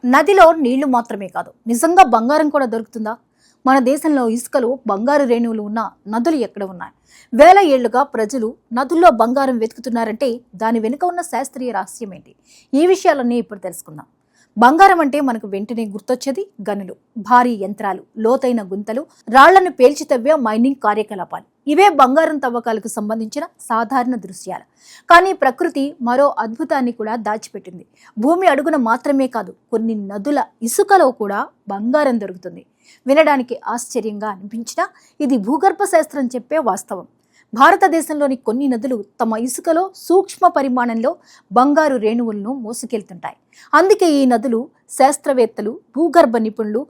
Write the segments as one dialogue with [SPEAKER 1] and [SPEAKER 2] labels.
[SPEAKER 1] నదిలో నీళ్లు మాత్రమే కాదు, నిజంగా బంగారం కూడా దొరుకుతుందా? మన దేశంలో ఇసుకలో బంగారు రేణువులు ఉన్న నదులు ఎక్కడ ఉన్నాయి? వేల ఏళ్లుగా ప్రజలు నదుల్లో బంగారం వెతుకుతున్నారంటే దాని వెనుక ఉన్న శాస్త్రీయ రహస్యం ఏంటి? ఈ విషయాలన్నీ ఇప్పుడు తెలుసుకుందాం. బంగారం అంటే మనకు వెంటనే గుర్తొచ్చేది గనులు, భారీ యంత్రాలు, లోతైన గుంతలు, రాళ్లను పేల్చి తవ్వే మైనింగ్ కార్యకలాపాలు. ఇవే బంగారం తవ్వకాలకు సంబంధించిన సాధారణ దృశ్యాలు. కానీ ప్రకృతి మరో అద్భుతాన్ని కూడా దాచిపెట్టింది. భూమి అడుగున మాత్రమే కాదు, కొన్ని నదుల ఇసుకలో కూడా బంగారం దొరుకుతుంది. వినడానికి ఆశ్చర్యంగా అనిపించినా ఇది భూగర్భ శాస్త్రం చెప్పే వాస్తవం. భారతదేశంలోని కొన్ని నదులు తమ ఇసుకలో సూక్ష్మ పరిమాణంలో బంగారు రేణువులను మోసుకెళ్తుంటాయి. అందుకే ఈ నదులు శాస్త్రవేత్తలు, భూగర్భ నిపుణులు,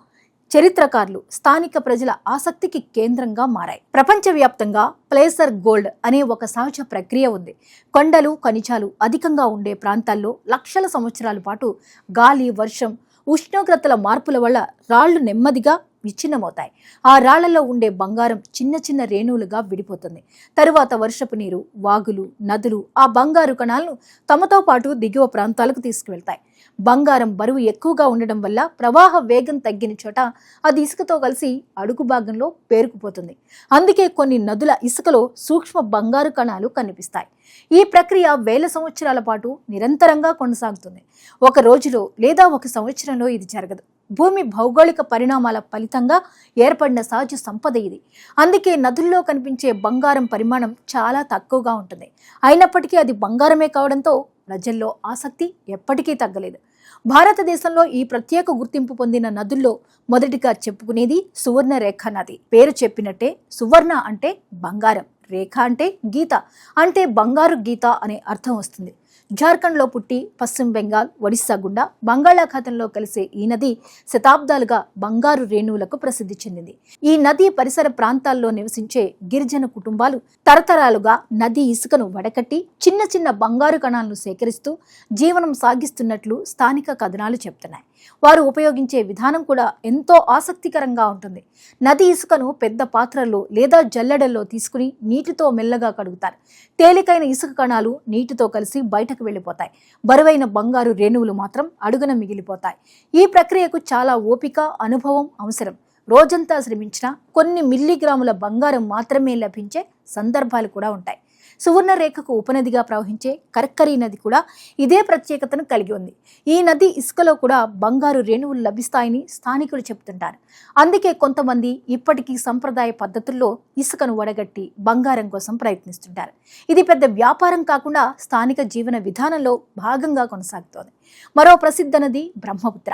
[SPEAKER 1] చరిత్రకారులు, స్థానిక ప్రజల ఆసక్తికి కేంద్రంగా మారాయి. ప్రపంచవ్యాప్తంగా ప్లేసర్ గోల్డ్ అనే ఒక సహజ ప్రక్రియ ఉంది. కొండలు, ఖనిజాలు అధికంగా ఉండే ప్రాంతాల్లో లక్షల సంవత్సరాల పాటు గాలి, వర్షం, ఉష్ణోగ్రతల మార్పుల వల్ల రాళ్లు నెమ్మదిగా విచ్ఛిన్నమవుతాయి. ఆ రాళ్లలో ఉండే బంగారం చిన్న చిన్న రేణువులుగా విడిపోతుంది. తరువాత వర్షపు నీరు, వాగులు, నదులు ఆ బంగారు కణాలను తమతో పాటు దిగువ ప్రాంతాలకు తీసుకువెళ్తాయి. బంగారం బరువు ఎక్కువగా ఉండడం వల్ల ప్రవాహ వేగం తగ్గిన చోట అది ఇసుకతో కలిసి అడుగు భాగంలో పేరుకుపోతుంది. అందుకే కొన్ని నదుల ఇసుకలో సూక్ష్మ బంగారు కణాలు కనిపిస్తాయి. ఈ ప్రక్రియ వేల సంవత్సరాల పాటు నిరంతరంగా కొనసాగుతుంది. ఒక రోజులో లేదా ఒక సంవత్సరంలో ఇది జరగదు. భూమి భౌగోళిక పరిణామాల ఫలితంగా ఏర్పడిన సహజ సంపద ఇది. అందుకే నదుల్లో కనిపించే బంగారం పరిమాణం చాలా తక్కువగా ఉంటుంది. అయినప్పటికీ అది బంగారమే కావడంతో ప్రజల్లో ఆసక్తి ఎప్పటికీ తగ్గలేదు. భారతదేశంలో ఈ ప్రత్యేక గుర్తింపు పొందిన నదుల్లో మొదటిగా చెప్పుకునేది సువర్ణరేఖ నది. పేరు చెప్పినట్టే సువర్ణ అంటే బంగారం, రేఖ అంటే గీత, అంటే బంగారు గీత అనే అర్థం వస్తుంది. జార్ఖండ్లో పుట్టి పశ్చిమ బెంగాల్, ఒడిశా గుండా బంగాళాఖాతంలో కలిసే ఈ నది శతాబ్దాలుగా బంగారు రేణువులకు ప్రసిద్ధి చెందింది. ఈ నది పరిసర ప్రాంతాల్లో నివసించే గిరిజన కుటుంబాలు తరతరాలుగా నది ఇసుకను వడకట్టి చిన్న చిన్న బంగారు కణాలను సేకరిస్తూ జీవనం సాగిస్తున్నట్లు స్థానిక కథనాలు చెప్తున్నాయి. వారు ఉపయోగించే విధానం కూడా ఎంతో ఆసక్తికరంగా ఉంటుంది. నది ఇసుకను పెద్ద పాత్రల్లో లేదా జల్లెడల్లో తీసుకుని నీటితో మెల్లగా కడుగుతారు. తేలికైన ఇసుక కణాలు నీటితో కలిసి బయటకు వెళ్ళిపోతాయి. బరువైన బంగారు రేణువులు మాత్రం అడుగున మిగిలిపోతాయి. ఈ ప్రక్రియకు చాలా ఓపిక, అనుభవం అవసరం. రోజంతా శ్రమించిన కొన్ని మిల్లీగ్రాముల బంగారం మాత్రమే లభించే సందర్భాలు కూడా ఉంటాయి. సువర్ణరేఖకు ఉపనదిగా ప్రవహించే కర్కరీ నది కూడా ఇదే ప్రత్యేకతను కలిగి ఉంది. ఈ నది ఇసుకలో కూడా బంగారు రేణువులు లభిస్తాయని స్థానికులు చెబుతుంటారు. అందుకే కొంతమంది ఇప్పటికీ సంప్రదాయ పద్ధతుల్లో ఇసుకను వడగట్టి బంగారం కోసం ప్రయత్నిస్తుంటారు. ఇది పెద్ద వ్యాపారం కాకుండా స్థానిక జీవన విధానంలో భాగంగా కొనసాగుతోంది. మరో ప్రసిద్ధ నది బ్రహ్మపుత్ర.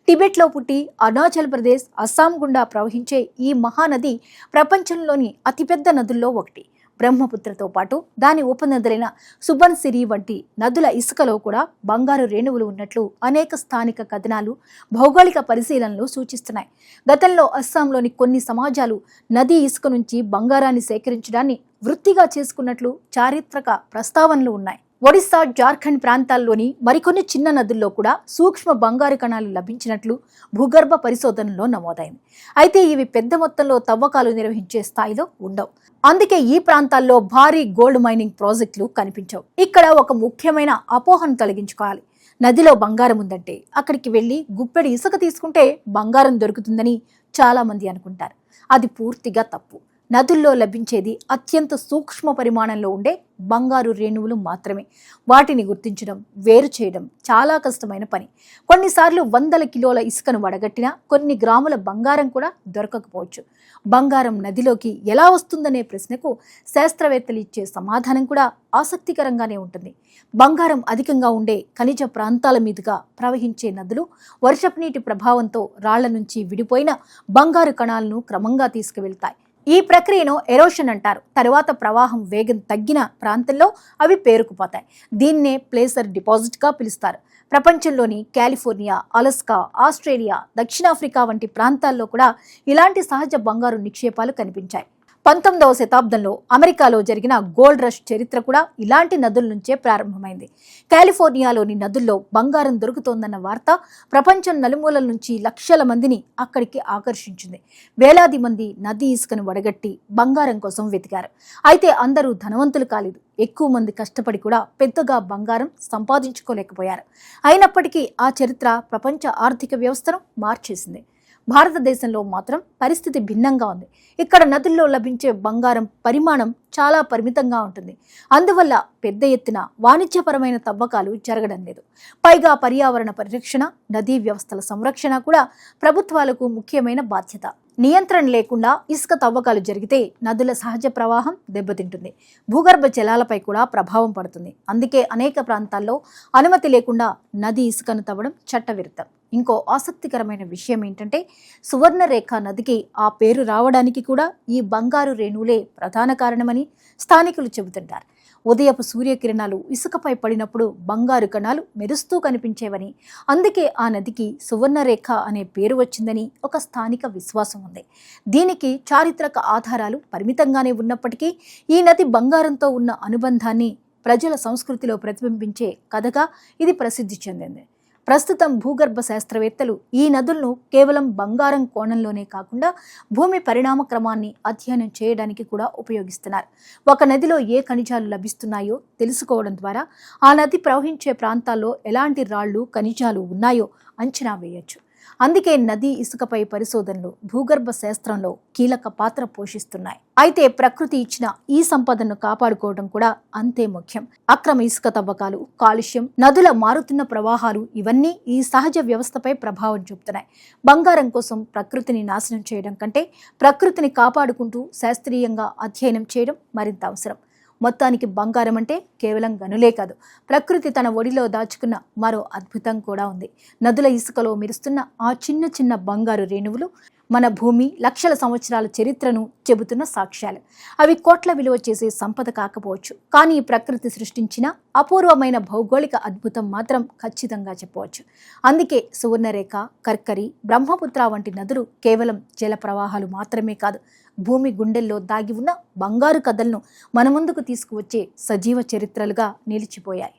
[SPEAKER 1] టిబెట్లో పుట్టి అరుణాచల్ ప్రదేశ్, అస్సాం గుండా ప్రవహించే ఈ మహానది ప్రపంచంలోని అతిపెద్ద నదుల్లో ఒకటి. బ్రహ్మపుత్రతో పాటు దాని ఉపనదులైన సుబన్సిరి వంటి నదుల ఇసుకలో కూడా బంగారు రేణువులు ఉన్నట్లు అనేక స్థానిక కథనాలు, భౌగోళిక పరిశీలనలు సూచిస్తున్నాయి. గతంలో అస్సాంలోని కొన్ని సమాజాలు నది ఇసుక నుంచి బంగారాన్ని సేకరించడాన్ని వృత్తిగా చేసుకున్నట్లు చారిత్రక ప్రస్తావనలు ఉన్నాయి. ఒడిశా, జార్ఖండ్ ప్రాంతాల్లోని మరికొన్ని చిన్న నదుల్లో కూడా సూక్ష్మ బంగారు కణాలు లభించినట్లు భూగర్భ పరిశోధనలో నమోదైంది. అయితే ఇవి పెద్ద మొత్తంలో తవ్వకాలు నిర్వహించే స్థాయిలో ఉండవు. అందుకే ఈ ప్రాంతాల్లో భారీ గోల్డ్ మైనింగ్ ప్రాజెక్టులు కనిపించవు. ఇక్కడ ఒక ముఖ్యమైన అపోహను తొలగించుకోవాలి. నదిలో బంగారం ఉందంటే అక్కడికి వెళ్ళి గుప్పెడి ఇసుక తీసుకుంటే బంగారం దొరుకుతుందని చాలా మంది అనుకుంటారు. అది పూర్తిగా తప్పు. నదుల్లో లభించేది అత్యంత సూక్ష్మ పరిమాణంలో ఉండే బంగారు రేణువులు మాత్రమే. వాటిని గుర్తించడం, వేరు చేయడం చాలా కష్టమైన పని. కొన్నిసార్లు వందల కిలోల ఇసుకను వడగట్టినా కొన్ని గ్రాముల బంగారం కూడా దొరకకపోవచ్చు. బంగారం నదిలోకి ఎలా వస్తుందనే ప్రశ్నకు శాస్త్రవేత్తలు ఇచ్చే సమాధానం కూడా ఆసక్తికరంగానే ఉంటుంది. బంగారం అధికంగా ఉండే ఖనిజ ప్రాంతాల మీదుగా ప్రవహించే నదులు వర్షపు నీటి ప్రభావంతో రాళ్ల నుంచి విడిపోయిన బంగారు కణాలను క్రమంగా తీసుకువెళ్తాయి. ఈ ప్రక్రియను ఎరోషన్ అంటారు. తరువాత ప్రవాహం వేగం తగ్గిన ప్రాంతంలో అవి పేరుకుపోతాయి. దీన్నే ప్లేసర్ డిపాజిట్గా పిలుస్తారు. ప్రపంచంలోని కాలిఫోర్నియా, అలస్కా, ఆస్ట్రేలియా, దక్షిణాఫ్రికా వంటి ప్రాంతాల్లో కూడా ఇలాంటి సహజ బంగారు నిక్షేపాలు కనిపించాయి. 19వ శతాబ్దంలో అమెరికాలో జరిగిన గోల్డ్ రష్ చరిత్ర కూడా ఇలాంటి నదుల నుంచే ప్రారంభమైంది. కాలిఫోర్నియాలోని నదుల్లో బంగారం దొరుకుతోందన్న వార్త ప్రపంచం నలుమూలల నుంచి లక్షల మందిని అక్కడికి ఆకర్షించింది. వేలాది మంది నది ఇసుకను వడగట్టి బంగారం కోసం వెతికారు. అయితే అందరూ ధనవంతులు కాలేదు. ఎక్కువ మంది కష్టపడి కూడా పెద్దగా బంగారం సంపాదించుకోలేకపోయారు. అయినప్పటికీ ఆ చరిత్ర ప్రపంచ ఆర్థిక వ్యవస్థను మార్చేసింది. భారతదేశంలో మాత్రం పరిస్థితి భిన్నంగా ఉంది. ఇక్కడ నదుల్లో లభించే బంగారం పరిమాణం చాలా పరిమితంగా ఉంటుంది. అందువల్ల పెద్ద ఎత్తున వాణిజ్యపరమైన తవ్వకాలు జరగడం లేదు. పైగా పర్యావరణ పరిరక్షణ, నదీ వ్యవస్థల సంరక్షణ కూడా ప్రభుత్వాలకు ముఖ్యమైన బాధ్యత. నియంత్రణ లేకుండా ఇసుక తవ్వకాలు జరిగితే నదుల సహజ ప్రవాహం దెబ్బతింటుంది. భూగర్భ జలాలపై కూడా ప్రభావం పడుతుంది. అందుకే అనేక ప్రాంతాల్లో అనుమతి లేకుండా నది ఇసుకను తవ్వడం చట్టవిరుద్ధం. ఇంకో ఆసక్తికరమైన విషయం ఏంటంటే, సువర్ణరేఖ నదికి ఆ పేరు రావడానికి కూడా ఈ బంగారు రేణువులే ప్రధాన కారణమని స్థానికులు చెబుతుంటారు. ఉదయపు సూర్యకిరణాలు ఇసుకపై పడినప్పుడు బంగారు కణాలు మెరుస్తూ కనిపించేవని, అందుకే ఆ నదికి సువర్ణరేఖ అనే పేరు వచ్చిందని ఒక స్థానిక విశ్వాసం ఉంది. దీనికి చారిత్రక ఆధారాలు పరిమితంగానే ఉన్నప్పటికీ ఈ నది బంగారంతో ఉన్న అనుబంధాన్ని ప్రజల సంస్కృతిలో ప్రతిబింబించే కథగా ఇది ప్రసిద్ధి చెందింది. ప్రస్తుతం భూగర్భ శాస్త్రవేత్తలు ఈ నదులను కేవలం బంగారం కోణంలోనే కాకుండా భూమి పరిణామ క్రమాన్ని అధ్యయనం చేయడానికి కూడా ఉపయోగిస్తున్నారు. ఒక నదిలో ఏ ఖనిజాలు లభిస్తున్నాయో తెలుసుకోవడం ద్వారా ఆ నది ప్రవహించే ప్రాంతాల్లో ఎలాంటి రాళ్లు, ఖనిజాలు ఉన్నాయో అంచనా వేయొచ్చు. అందుకే నది ఇసుకపై పరిశోధనలు భూగర్భ శాస్త్రంలో కీలక పాత్ర పోషిస్తున్నాయి. అయితే ప్రకృతి ఇచ్చిన ఈ సంపదను కాపాడుకోవడం కూడా అంతే ముఖ్యం. అక్రమ ఇసుక తవ్వకాలు, కాలుష్యం, నదుల మారుతున్న ప్రవాహాలు ఇవన్నీ ఈ సహజ వ్యవస్థపై ప్రభావం చూపుతున్నాయి. బంగారం కోసం ప్రకృతిని నాశనం చేయడం కంటే ప్రకృతిని కాపాడుకుంటూ శాస్త్రీయంగా అధ్యయనం చేయడం మరింత అవసరం. మొత్తానికి బంగారం అంటే కేవలం గనులే కాదు, ప్రకృతి తన ఒడిలో దాచుకున్న మరో అద్భుతం కూడా ఉంది. నదుల ఇసుకలో మెరుస్తున్న ఆ చిన్న చిన్న బంగారు రేణువులు మన భూమి లక్షల సంవత్సరాల చరిత్రను చెబుతున్న సాక్ష్యాలు. అవి కోట్ల విలువ చేసే సంపద కాకపోవచ్చు, కానీ ప్రకృతి సృష్టించిన అపూర్వమైన భౌగోళిక అద్భుతం మాత్రం ఖచ్చితంగా చెప్పవచ్చు. అందుకే సువర్ణరేఖ, కర్కరి, బ్రహ్మపుత్ర వంటి నదులు కేవలం జల ప్రవాహాలు మాత్రమే కాదు, భూమి గుండెల్లో దాగి ఉన్న బంగారు కథలను మన ముందుకు తీసుకువచ్చే సజీవ చరిత్రలుగా నిలిచిపోయాయి.